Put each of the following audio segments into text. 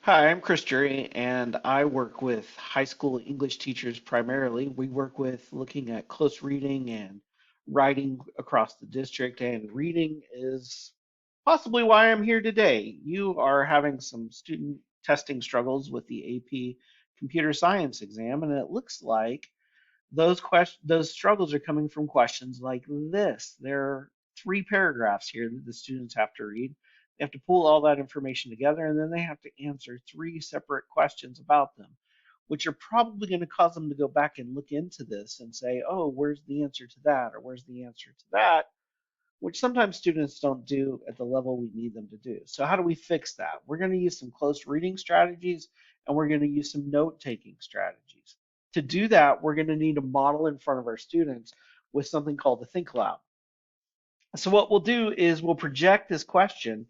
Hi, I'm Chris Jury, and I work with high school English teachers primarily. We work with looking at close reading and writing across the district, and reading is possibly why I'm here today. You are having some student testing struggles with the AP Computer Science exam, and it looks like those struggles are coming from questions like this. There are three paragraphs here that the students have to read. They have to pull all that information together, and then they have to answer three separate questions about them, which are probably going to cause them to go back and look into this and say, oh, where's the answer to that? Or where's the answer to that? Which sometimes students don't do at the level we need them to do. So how do we fix that? We're going to use some close reading strategies, and we're going to use some note-taking strategies. To do that, we're going to need a model in front of our students with something called the Think Lab. So what we'll do is we'll project this question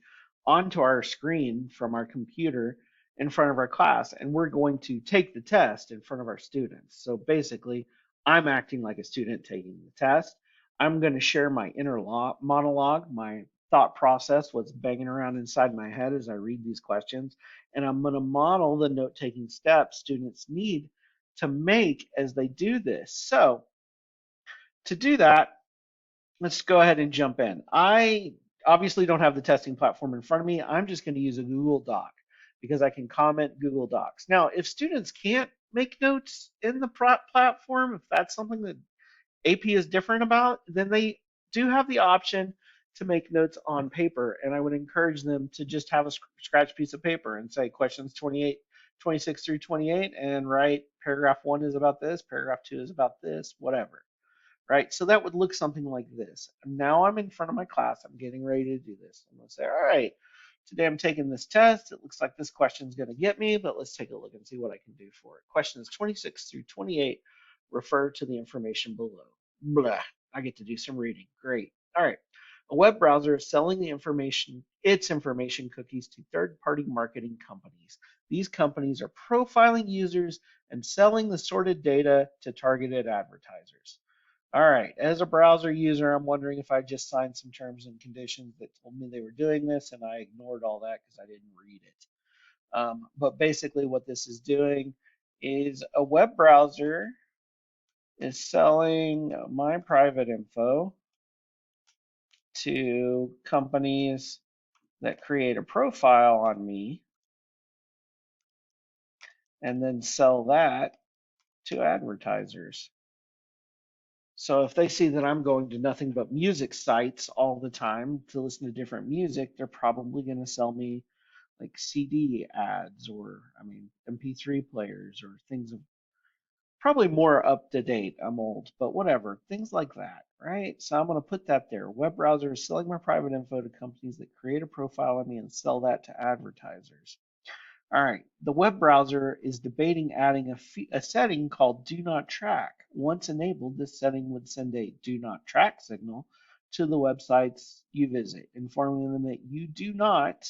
onto our screen from our computer in front of our class, and we're going to take the test in front of our students. So basically, I'm acting like a student taking the test. I'm going to share my inner monologue, my thought process, what's banging around inside my head as I read these questions, and I'm going to model the note-taking steps students need to make as they do this. So to do that, let's go ahead and jump in. I obviously don't have the testing platform in front of me. I'm just going to use a Google Doc because I can comment Google Docs. Now, if students can't make notes in the platform, if that's something that AP is different about, then they do have the option to make notes on paper. And I would encourage them to just have a scratch piece of paper and say questions 28, 26 through 28 and write paragraph one is about this, paragraph two is about this, whatever, right? So that would look something like this. Now I'm in front of my class. I'm getting ready to do this. I'm going to say, all right, today I'm taking this test. It looks like this question is going to get me, but let's take a look and see what I can do for it. Questions 26 through 28 refer to the information below. Blah. I get to do some reading. Great. All right. A web browser is selling its information cookies to third-party marketing companies. These companies are profiling users and selling the sorted data to targeted advertisers. All right, as a browser user, I'm wondering if I just signed some terms and conditions that told me they were doing this, and I ignored all that because I didn't read it. But basically, what this is doing is a web browser is selling my private info to companies that create a profile on me and then sell that to advertisers. So if they see that I'm going to nothing but music sites all the time to listen to different music, they're probably going to sell me like CD ads or, I mean, MP3 players or things of probably more up to date. I'm old, but whatever, things like that, right? So I'm going to put that there. Web browser is selling my private info to companies that create a profile on me and sell that to advertisers. All right, the web browser is debating adding a setting called Do Not Track. Once enabled, this setting would send a Do Not Track signal to the websites you visit, informing them that you do not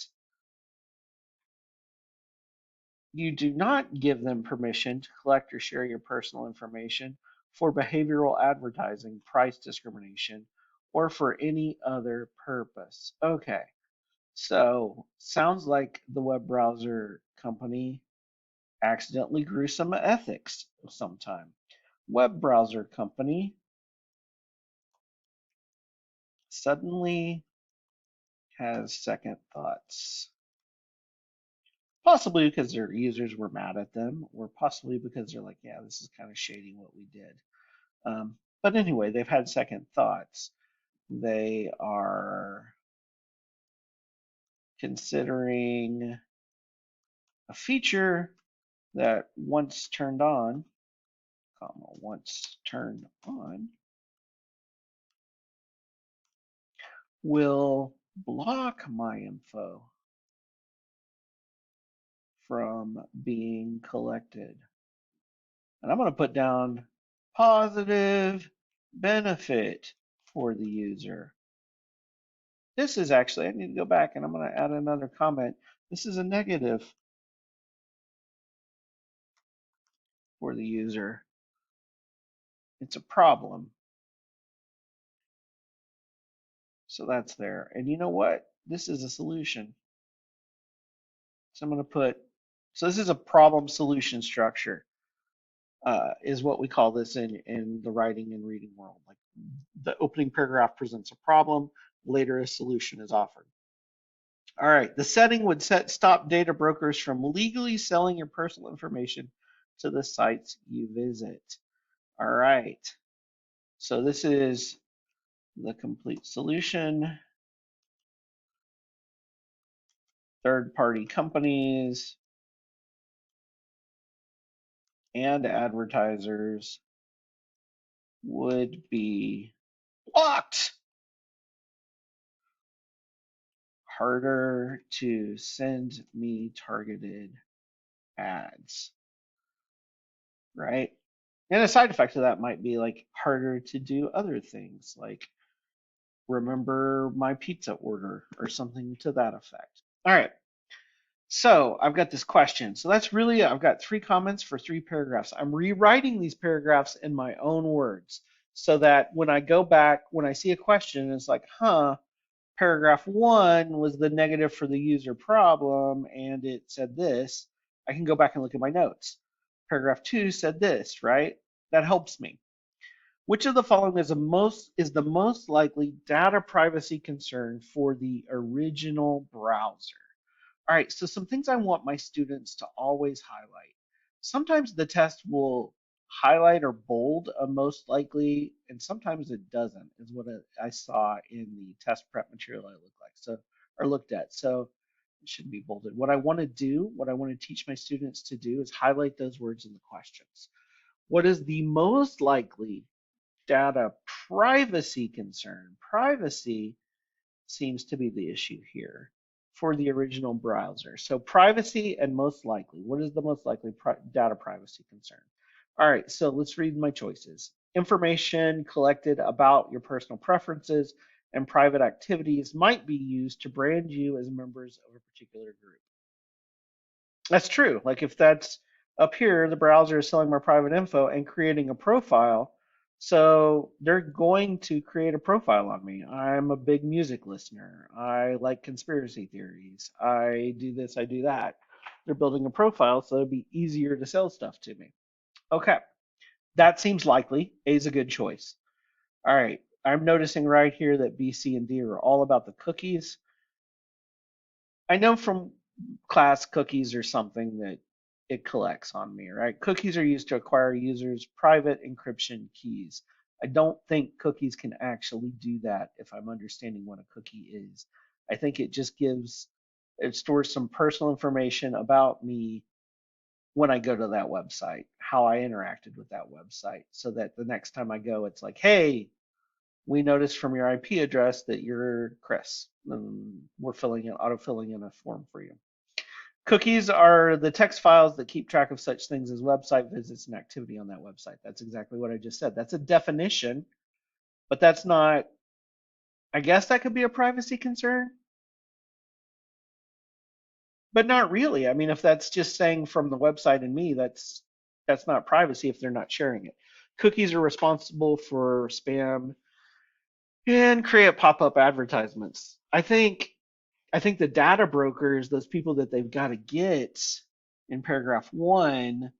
give them permission to collect or share your personal information for behavioral advertising, price discrimination, or for any other purpose. Okay, so sounds like the web browser company accidentally grew some ethics sometime. Web browser company suddenly has second thoughts. Possibly because their users were mad at them, or possibly because they're like, yeah, this is kind of shady what we did. But anyway, they've had second thoughts. They are considering a feature that once turned on, will block my info from being collected. And I'm going to put down positive benefit for the user. This is actually, I need to go back and I'm going to add another comment. This is a negative for the user. It's a problem. So that's there. And you know what? This is a solution. So I'm going to put So this is a problem solution structure, is what we call this in the writing and reading world. Like the opening paragraph presents a problem, later a solution is offered. All right, the setting would stop data brokers from legally selling your personal information to the sites you visit. All right, so this is the complete solution. Third-party companies and advertisers would be blocked. Harder to send me targeted ads, right? And a side effect of that might be like harder to do other things, like remember my pizza order or something to that effect. All right. So I've got this question. So that's really, I've got 3 comments for 3 paragraphs. I'm rewriting these paragraphs in my own words so that when I go back, when I see a question, it's like, huh, paragraph 1 was the negative for the user problem and it said this. I can go back and look at my notes. Paragraph 2 said this, right? That helps me. Which of the following is the most likely data privacy concern for the original browser? All right, so some things I want my students to always highlight. Sometimes the test will highlight or bold a most likely, and sometimes it doesn't, is what I saw in the test prep material I looked at. So it shouldn't be bolded. What I want to do, what I want to teach my students to do is highlight those words in the questions. What is the most likely data privacy concern? Privacy seems to be the issue here for the original browser. So privacy and most likely. What is the most likely data privacy concern? All right, so let's read my choices. Information collected about your personal preferences and private activities might be used to brand you as members of a particular group. That's true. Like if that's up here, the browser is selling my private info and creating a profile. So they're going to create a profile on me. I'm a big music listener. I like conspiracy theories. I do this, I do that. They're building a profile so it'd be easier to sell stuff to me. Okay, that seems likely. A is a good choice. All right, I'm noticing right here that B, C, and D are all about the cookies. I know from class cookies are something that it collects on me, right? Cookies are used to acquire users' private encryption keys. I don't think cookies can actually do that if I'm understanding what a cookie is. I think it stores some personal information about me when I go to that website, how I interacted with that website, so that the next time I go, it's like, hey, we noticed from your IP address that you're Chris, and we're auto-filling in a form for you. Cookies are the text files that keep track of such things as website visits and activity on that website. That's exactly what I just said. That's a definition, but that's not, I guess that could be a privacy concern, but not really. I mean, if that's just saying from the website and me, that's not privacy if they're not sharing it. Cookies are responsible for spam and create pop-up advertisements. I think the data brokers, those people that they've got to get in paragraph 1,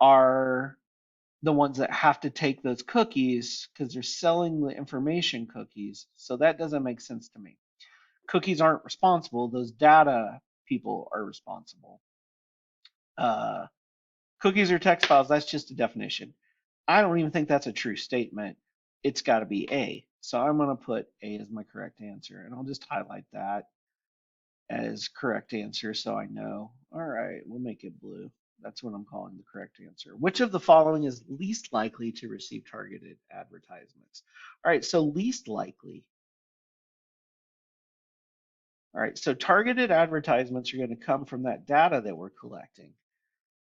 are the ones that have to take those cookies because they're selling the information cookies. So that doesn't make sense to me. Cookies aren't responsible. Those data people are responsible. Uh, Cookies are text files. That's just a definition. I don't even think that's a true statement. It's got to be A. So I'm going to put A as my correct answer, and I'll just highlight that as correct answer so I know. All right, we'll make it blue. That's what I'm calling the correct answer. Which of the following is least likely to receive targeted advertisements? All right, so least likely. All right, so targeted advertisements are going to come from that data that we're collecting.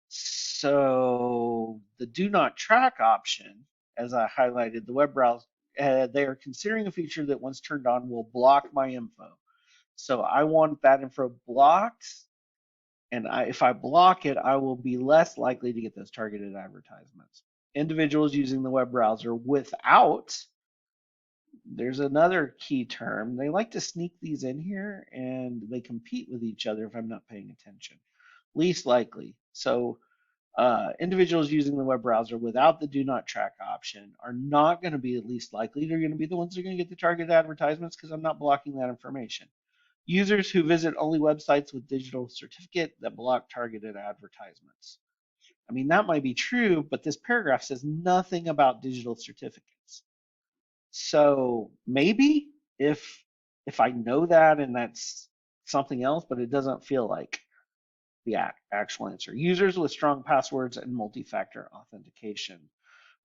So the do not track option, as I highlighted, the web browser, they are considering a feature that once turned on will block my info. So I want that info blocked, and if I block it, I will be less likely to get those targeted advertisements. Individuals using the web browser without, there's another key term. They like to sneak these in here and they compete with each other if I'm not paying attention. least likely. So individuals using the web browser without the do not track option are not going to be the least likely. They're going to be the ones that are going to get the targeted advertisements because I'm not blocking that information. Users who visit only websites with digital certificate that block targeted advertisements. I mean, that might be true, but this paragraph says nothing about digital certificates. So maybe if if I know that and that's something else, but it doesn't feel like the actual answer. Users with strong passwords and multi-factor authentication.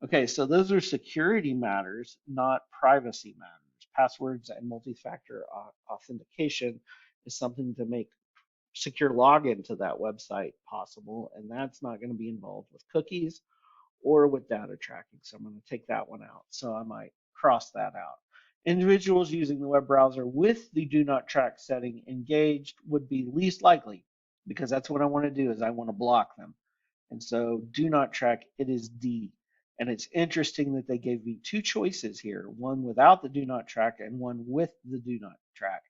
Okay, so those are security matters, not privacy matters. Passwords and multi-factor authentication is something to make secure login to that website possible, and that's not going to be involved with cookies or with data tracking. So I'm going to take that one out. So I might cross that out. Individuals using the web browser with the do not track setting engaged would be least likely because that's what I want to do is I want to block them. And so do not track, it is D. And it's interesting that they gave me two choices here, one without the do not track and one with the do not track.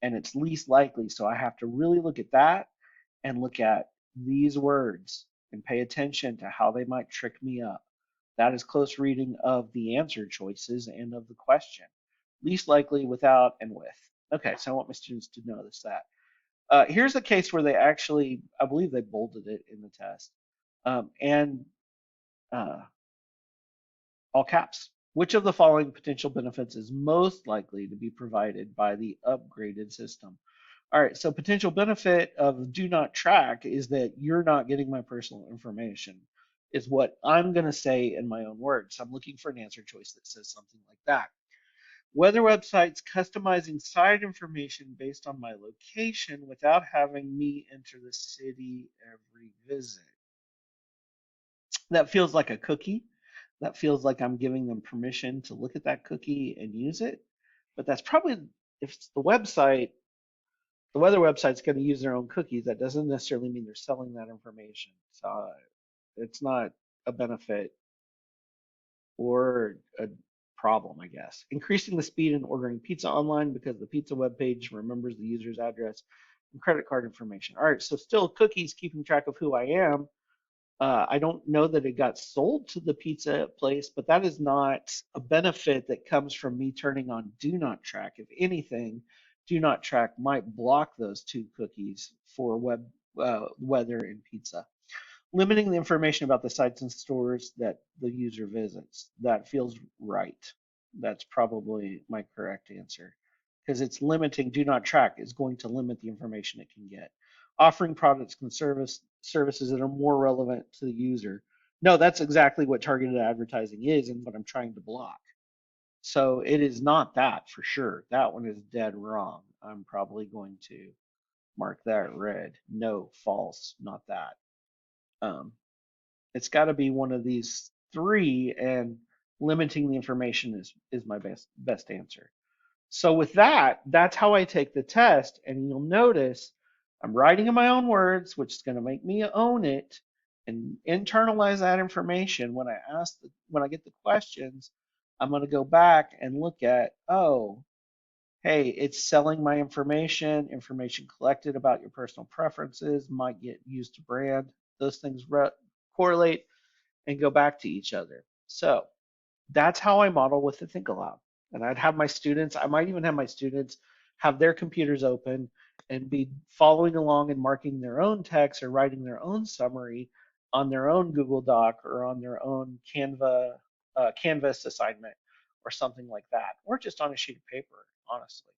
And it's least likely. So I have to really look at that and look at these words and pay attention to how they might trick me up. That is close reading of the answer choices and of the question. Least likely, without, and with. Okay, so I want my students to notice that. Here's a case where they actually, I believe they bolded it in the test, and uh, all caps. Which of the following potential benefits is most likely to be provided by the upgraded system? All right, so potential benefit of do not track is that you're not getting my personal information, is what I'm going to say in my own words. I'm looking for an answer choice that says something like that. Weather websites customizing site information based on my location without having me enter the city every visit. That feels like a cookie. That feels like I'm giving them permission to look at that cookie and use it. But that's probably, if it's the weather website's going to use their own cookies, that doesn't necessarily mean they're selling that information. So it's not a benefit or a problem, I guess. Increasing the speed in ordering pizza online because the pizza web page remembers the user's address and credit card information. All right, so still cookies keeping track of who I am. I don't know that it got sold to the pizza place, but that is not a benefit that comes from me turning on do not track. If anything, do not track might block those two cookies for web weather and pizza. Limiting the information about the sites and stores that the user visits. That feels right. That's probably my correct answer because it's limiting. Do not track is going to limit the information it can get. Offering products and services that are more relevant to the user. No, that's exactly what targeted advertising is and what I'm trying to block. So it is not that for sure. That one is dead wrong. I'm probably going to mark that red. No, false, not that. Um, it's got to be one of these three, and limiting the information is my best answer. So with that, that's how I take the test, and you'll notice I'm writing in my own words, which is going to make me own it and internalize that information. When I get the questions, I'm going to go back and look at, oh, hey, it's selling my information collected about your personal preferences might get used to brand. Those things correlate and go back to each other. So that's how I model with the Think Aloud. And I might even have my students have their computers open and be following along and marking their own text or writing their own summary on their own Google Doc or on their own Canvas assignment or something like that, or just on a sheet of paper, honestly.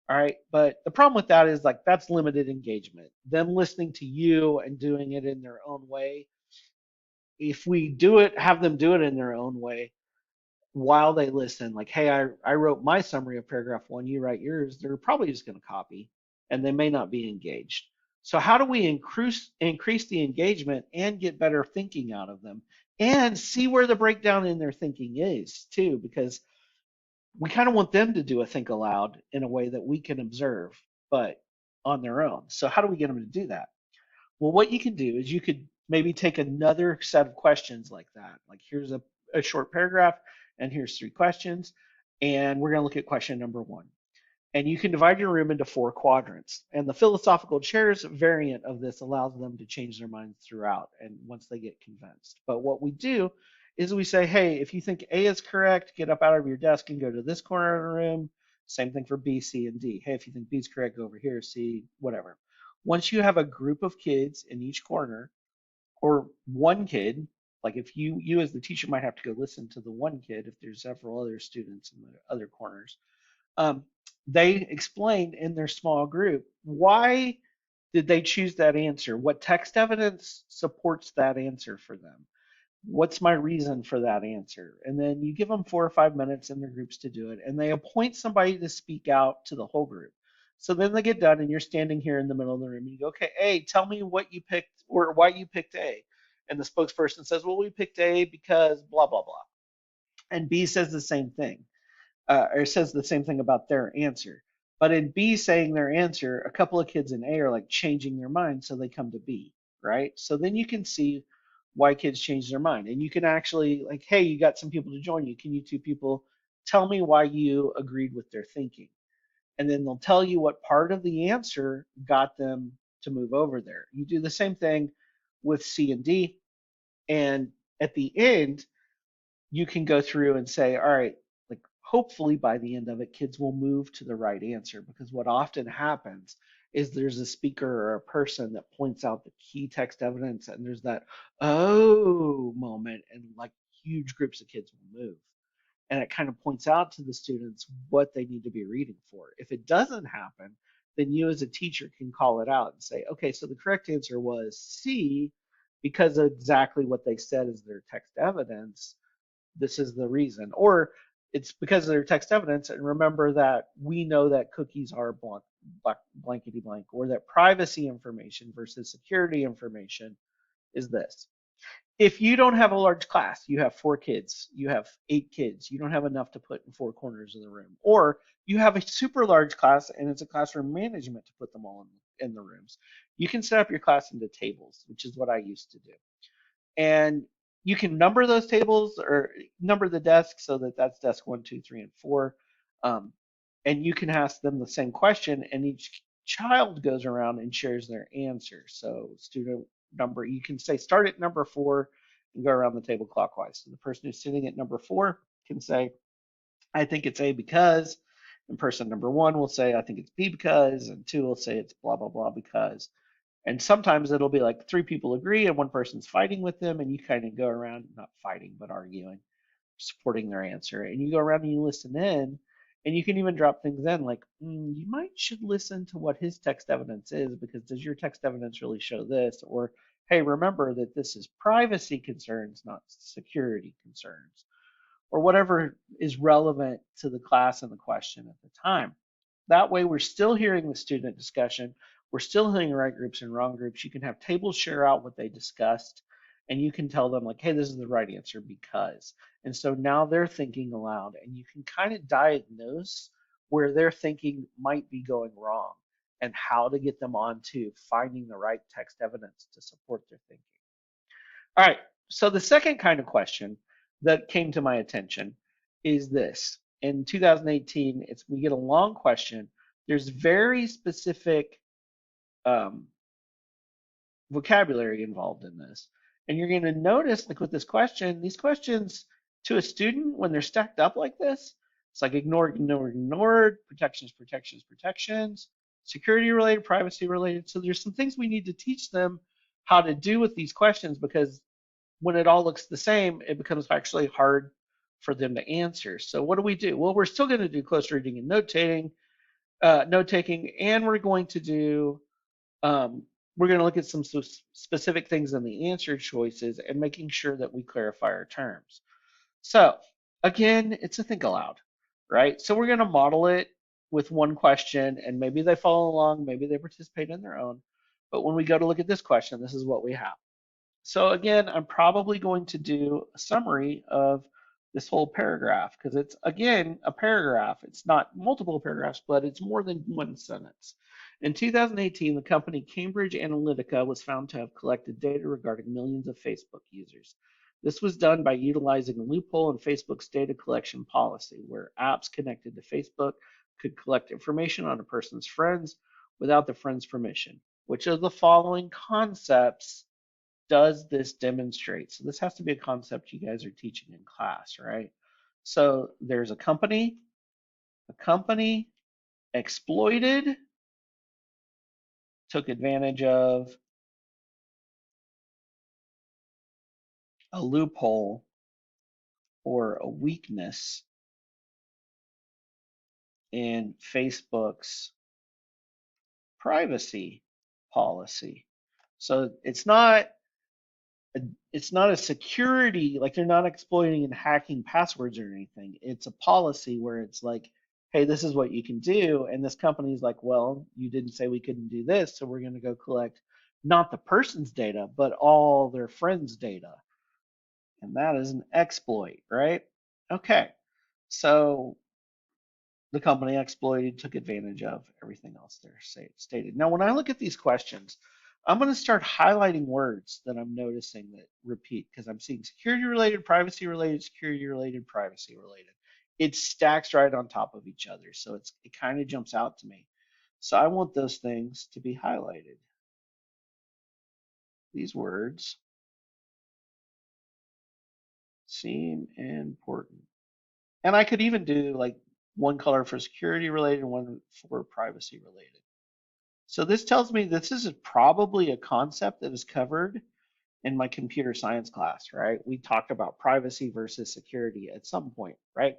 All right. But the problem with that is like that's limited engagement. Them listening to you and doing it in their own way. If we do it, have them do it in their own way while they listen, like, hey, I wrote my summary of paragraph one, you write yours, they're probably just going to copy and they may not be engaged. So how do we increase the engagement and get better thinking out of them and see where the breakdown in their thinking is too? Because we kind of want them to do a think aloud in a way that we can observe, but on their own. So how do we get them to do that? Well, what you can do is you could maybe take another set of questions like that. Like here's a short paragraph and here's three questions. And we're going to look at question number one. And you can divide your room into 4 quadrants. And the philosophical chairs variant of this allows them to change their minds throughout and once they get convinced. But what we do is we say, hey, if you think A is correct, get up out of your desk and go to this corner of the room. Same thing for B, C, and D. Hey, if you think B is correct, go over here, C, whatever. Once you have a group of kids in each corner, or one kid, like if you as the teacher might have to go listen to the one kid if there's several other students in the other corners, um, they explained in their small group why did they choose that answer, what text evidence supports that answer for them, what's my reason for that answer, and then you give them 4 or 5 minutes in their groups to do it, and they appoint somebody to speak out to the whole group. So then they get done and you're standing here in the middle of the room and you go, okay, A, tell me what you picked or why you picked A. And the spokesperson says, well, we picked A because blah blah blah, and B says the same thing, or says the same thing about their answer. But in B saying their answer, a couple of kids in A are like changing their mind, so they come to B, right? So then you can see why kids change their mind. And you can actually, like, hey, you got some people to join you. Can you two people tell me why you agreed with their thinking? And then they'll tell you what part of the answer got them to move over there. You do the same thing with C and D. And at the end, you can go through and say, all right, like hopefully by the end of it, kids will move to the right answer, because what often happens is there's a speaker or a person that points out the key text evidence and there's that oh moment, and like huge groups of kids will move. And it kind of points out to the students what they need to be reading for. If it doesn't happen, then you as a teacher can call it out and say, okay, so the correct answer was C because of exactly what they said is their text evidence. This is the reason. Or it's because of their text evidence. And remember that we know that cookies are blankety blank, or that privacy information versus security information is this. If you don't have a large class, you have 4 kids, you have 8 kids, you don't have enough to put in 4 corners of the room, or you have a super large class and it's a classroom management to put them all in the rooms, you can set up your class into tables, which is what I used to do. And you can number those tables or number the desks so that that's desk 1, 2, 3, and 4. Um, and you can ask them the same question, and each child goes around and shares their answer. So student number, you can say start at number 4 and go around the table clockwise. So the person who's sitting at number 4 can say, I think it's A because, and person number 1 will say, I think it's B because, and 2 will say it's blah, blah, blah because. And sometimes it'll be like 3 people agree and one person's fighting with them, and you kind of go around, not fighting, but arguing, supporting their answer. And you go around and you listen in, and you can even drop things in like, you might should listen to what his text evidence is, because does your text evidence really show this? Or, hey, remember that this is privacy concerns, not security concerns, or whatever is relevant to the class and the question at the time. That way, we're still hearing the student discussion. We're still hearing right groups and wrong groups. You can have tables share out what they discussed, and you can tell them, like, hey, this is the right answer because. And so now they're thinking aloud, and you can kind of diagnose where their thinking might be going wrong and how to get them on to finding the right text evidence to support their thinking. All right, so the second kind of question that came to my attention is this. In 2018, we get a long question. There's very specific um, vocabulary involved in this. And you're going to notice, like with this question, these questions to a student, when they're stacked up like this, it's like ignored, ignored, ignored, protections, protections, protections, security related, privacy related. So there's some things we need to teach them how to do with these questions, because when it all looks the same, it becomes actually hard for them to answer. So what do we do? Well, we're still going to do close reading and note taking, and we're going to look at some specific things in the answer choices and making sure that we clarify our terms. So again, it's a think aloud, right? So we're going to model it with one question, and maybe they follow along, maybe they participate in their own. But when we go to look at this question, this is what we have. So again, I'm probably going to do a summary of this whole paragraph, because it's, again, a paragraph. It's not multiple paragraphs, but it's more than one sentence. In 2018, the company Cambridge Analytica was found to have collected data regarding millions of Facebook users. This was done by utilizing a loophole in Facebook's data collection policy, where apps connected to Facebook could collect information on a person's friends without the friend's permission. Which of the following concepts does this demonstrate? So this has to be a concept you guys are teaching in class, right? So there's a company exploited, took advantage of a loophole or a weakness in Facebook's privacy policy. So it's not a security, like they're not exploiting and hacking passwords or anything. It's a policy where it's like, hey, this is what you can do. And this company's like, well, you didn't say we couldn't do this, so we're going to go collect not the person's data, but all their friends' data. And that is an exploit, right? Okay. So the company exploited, took advantage of, everything else there stated. Now, when I look at these questions, I'm going to start highlighting words that I'm noticing that repeat because I'm seeing security related, privacy related, security related, privacy related. It stacks right on top of each other. So it kind of jumps out to me. So I want those things to be highlighted. These words seem important. And I could even do like one color for security related, one for privacy related. So this tells me this is probably a concept that is covered in my computer science class, right? We talked about privacy versus security at some point, right?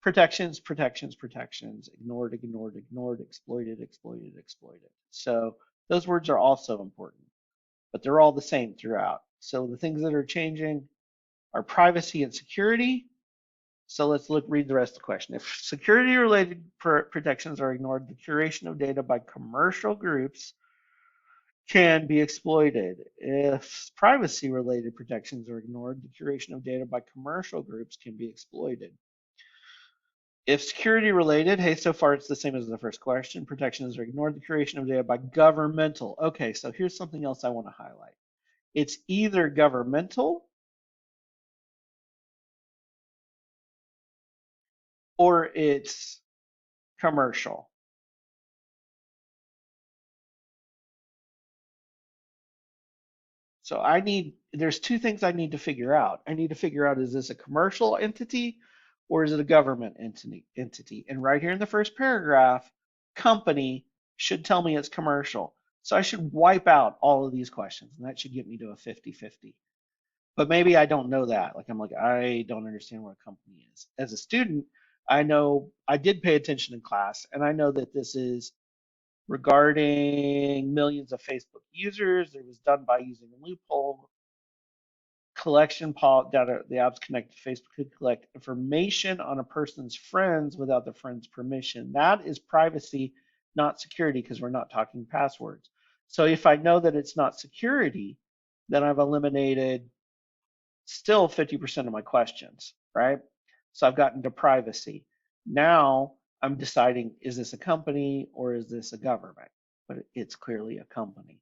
Protections, protections, protections, ignored, ignored, ignored, exploited, exploited, exploited. So those words are also important, but they're all the same throughout. So the things that are changing are privacy and security. So let's read the rest of the question. If security related protections are ignored, the curation of data by commercial groups can be exploited. If privacy related protections are ignored, the curation of data by commercial groups can be exploited. If security related, hey, so far it's the same as the first question, protections are ignored, the curation of data by governmental. Okay, so here's something else I want to highlight. It's either governmental or it's commercial. So there's two things I need to figure out. I need to figure out, is this a commercial entity or is it a government entity? And right here in the first paragraph, company should tell me it's commercial. So I should wipe out all of these questions and that should get me to a 50-50. But maybe I don't know that. Like I'm like, I don't understand what a company is. As a student, I know I did pay attention in class and I know that this is regarding millions of Facebook users. It was done by using a loophole collection data. The apps connected to Facebook could collect information on a person's friends without the friend's permission. That is privacy, not security, because we're not talking passwords. So if I know that it's not security, then I've eliminated still 50% of my questions, right? So I've gotten to privacy. Now I'm deciding, is this a company or is this a government? But it's clearly a company.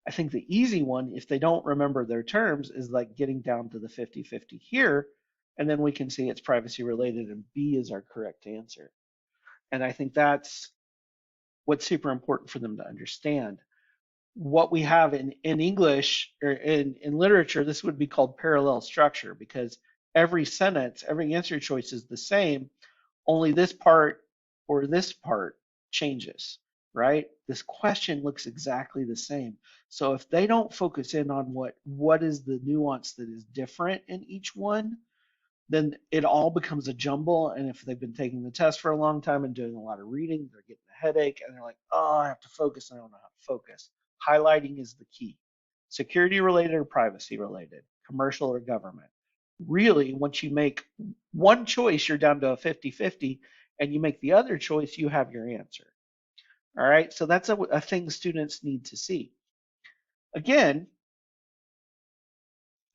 I think the easy one, if they don't remember their terms, is like getting down to the 50-50 here, and then we can see it's privacy related and B is our correct answer. And I think that's what's super important for them to understand. What we have in English or in literature, this would be called parallel structure because every sentence, every answer choice is the same, only this part or this part changes, right? This question looks exactly the same. So if they don't focus in on what is the nuance that is different in each one, then it all becomes a jumble. And if they've been taking the test for a long time and doing a lot of reading, they're getting a headache and they're like, oh, I have to focus. I don't know how to focus. Highlighting is the key. Security related or privacy related, commercial or government. Really, once you make one choice, you're down to a 50-50, and you make the other choice, you have your answer. All right, so that's a thing students need to see. Again,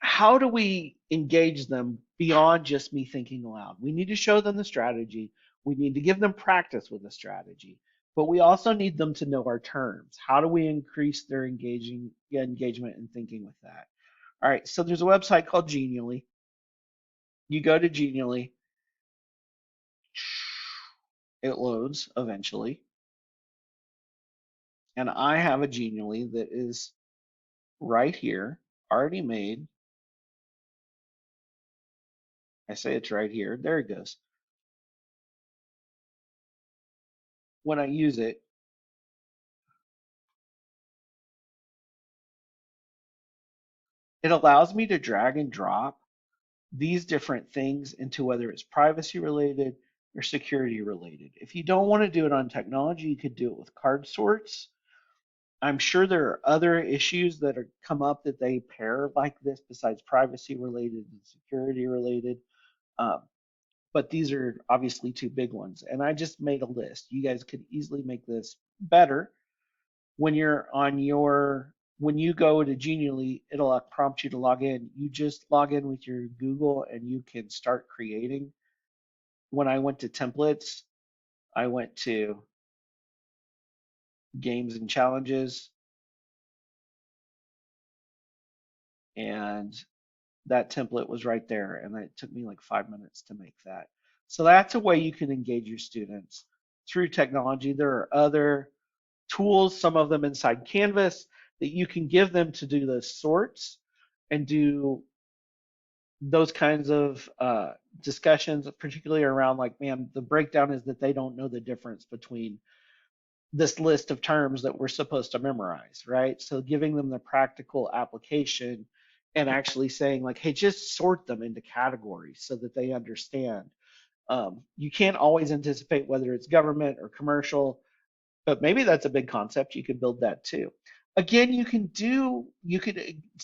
how do we engage them beyond just me thinking aloud? We need to show them the strategy. We need to give them practice with the strategy, but we also need them to know our terms. How do we increase their engagement and thinking with that? All right, so there's a website called Genially. You go to Genially. It loads eventually. And I have a Genially that is right here, already made. I say it's right here. There it goes. When I use it, it allows me to drag and drop these different things into whether it's privacy related or security related. If you don't want to do it on technology, you could do it with card sorts. I'm sure there are other issues that are come up that they pair like this besides privacy related and security related. Um, but these are obviously two big ones. And I just made a list. You guys could easily make this better when you're on your when you go to Genially, it'll prompt you to log in. You just log in with your Google and you can start creating. When I went to templates, I went to games and challenges, and that template was right there. And it took me like 5 minutes to make that. So that's a way you can engage your students through technology. There are other tools, some of them inside Canvas, that you can give them to do the sorts and do those kinds of discussions, particularly around like, man, the breakdown is that they don't know the difference between this list of terms that we're supposed to memorize, right? So giving them the practical application and actually saying like, hey, just sort them into categories so that they understand. You can't always anticipate whether it's government or commercial, but maybe that's a big concept. You could build that too. Again, you could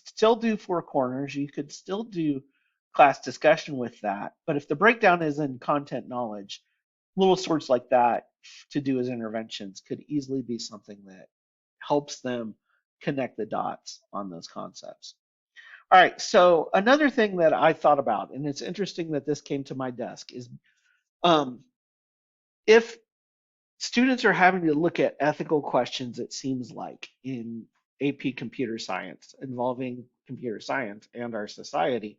still do four corners. You could still do class discussion with that. But if the breakdown is in content knowledge, little sorts like that to do as interventions could easily be something that helps them connect the dots on those concepts. All right, so another thing that I thought about, and it's interesting that this came to my desk, is um, if students are having to look at ethical questions, it seems like, in AP Computer Science involving computer science and our society.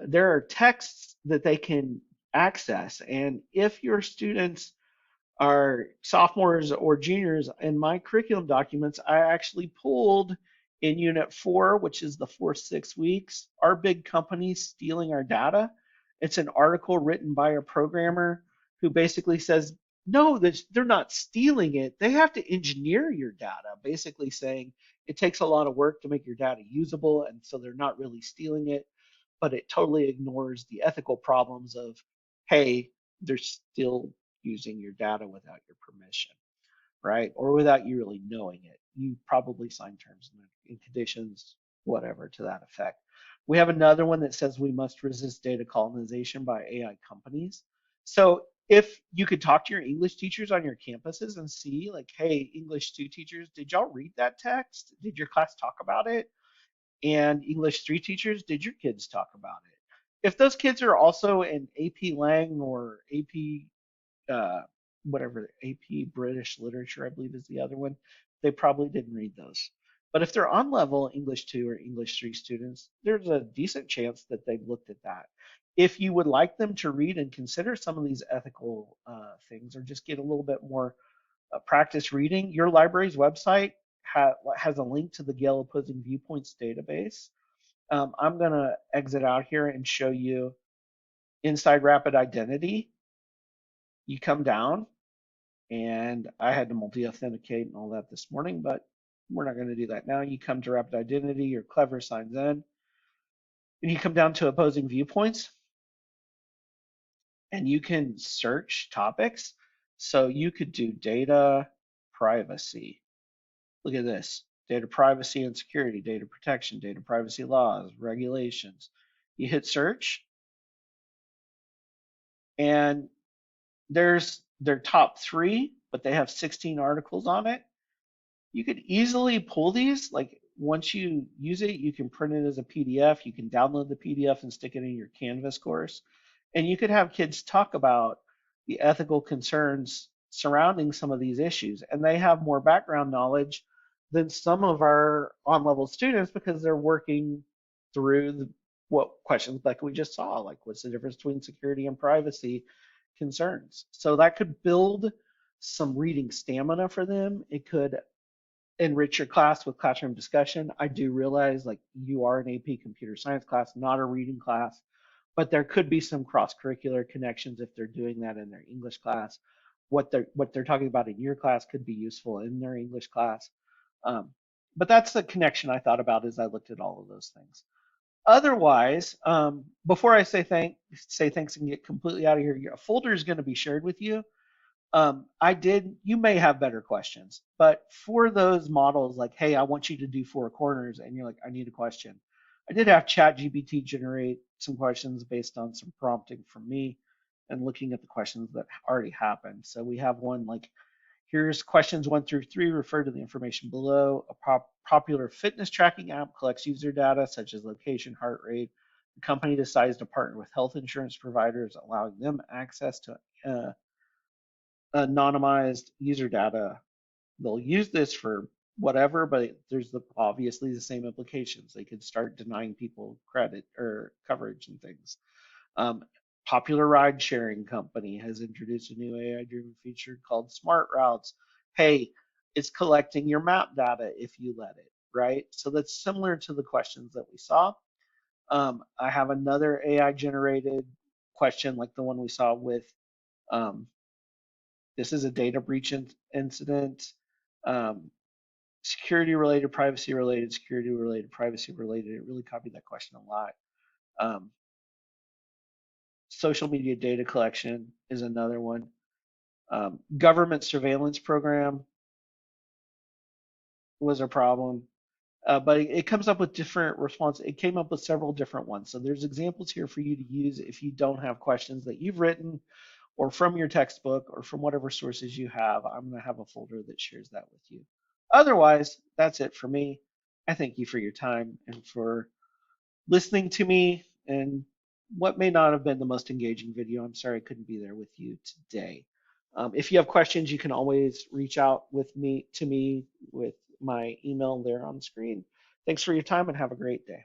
There are texts that they can access. And if your students are sophomores or juniors, in my curriculum documents, I actually pulled in Unit 4, which is the 4 6 weeks, Are Big Companies Stealing Our Data? It's an article written by a programmer who basically says, no, they're not stealing it. They have to engineer your data, basically saying it takes a lot of work to make your data usable, and so they're not really stealing it, but it totally ignores the ethical problems of, hey, they're still using your data without your permission, right? Or without you really knowing it. You probably signed terms and conditions, whatever, to that effect. We have another one that says we must resist data colonization by AI companies. So if you could talk to your English teachers on your campuses and see, like, hey, English 2 teachers, did y'all read that text? Did your class talk about it? And English 3 teachers, did your kids talk about it? If those kids are also in AP Lang or AP uh, whatever AP British Literature, I believe is the other one, they probably didn't read those. But if they're on level English 2 or English 3 students, there's a decent chance that they've looked at that. If you would like them to read and consider some of these ethical things or just get a little bit more practice reading, your library's website has a link to the Gale Opposing Viewpoints database. I'm going to exit out here and show you inside Rapid Identity. You come down, and I had to multi-authenticate and all that this morning, but we're not going to do that now. You come to Rapid Identity, your Clever signs in, and you come down to Opposing Viewpoints, and you can search topics. So you could do data privacy. Look at this: data privacy and security, data protection, data privacy laws, regulations. You hit search, and there's their top three, but they have 16 articles on it. You could easily pull these. Like once you use it, you can print it as a PDF. You can download the PDF and stick it in your Canvas course. And you could have kids talk about the ethical concerns surrounding some of these issues. And they have more background knowledge than some of our on-level students because they're working through what questions like we just saw, like what's the difference between security and privacy? concerns. So that could build some reading stamina for them. It could enrich your class with classroom discussion. I do realize like you are an AP computer science class, not a reading class, but there could be some cross-curricular connections if they're doing that in their English class. What they're talking about in your class could be useful in their English class. Um, but that's the connection I thought about as I looked at all of those things. Otherwise, before I say thanks and get completely out of here, a folder is going to be shared with you. You may have better questions, but for those models, like, hey, I want you to do four corners, and you're like, I need a question. I did have ChatGPT generate some questions based on some prompting from me and looking at the questions that already happened. So we have one like, here's questions 1 through 3, refer to the information below. A popular fitness tracking app collects user data such as location, heart rate. The company decides to partner with health insurance providers, allowing them access to anonymized user data. They'll use this for whatever, but there's obviously the same implications. They could start denying people credit or coverage and things. Um, Popular ride sharing company has introduced a new AI driven feature called Smart Routes. Hey, it's collecting your map data if you let it, right? So that's similar to the questions that we saw. I have another AI generated question like the one we saw with um, this is a data breach incident. Um, Security related, privacy related, security related, privacy related. It really copied that question a lot. Um, Social media data collection is another one. Government surveillance program was a problem, but it comes up with different responses. It came up with several different ones. So there's examples here for you to use if you don't have questions that you've written or from your textbook or from whatever sources you have. I'm going to have a folder that shares that with you. Otherwise, that's it for me. I thank you for your time and for listening to me and what may not have been the most engaging video. I'm sorry I couldn't be there with you today. If you have questions, you can always reach out to me with my email there on the screen. Thanks for your time and have a great day.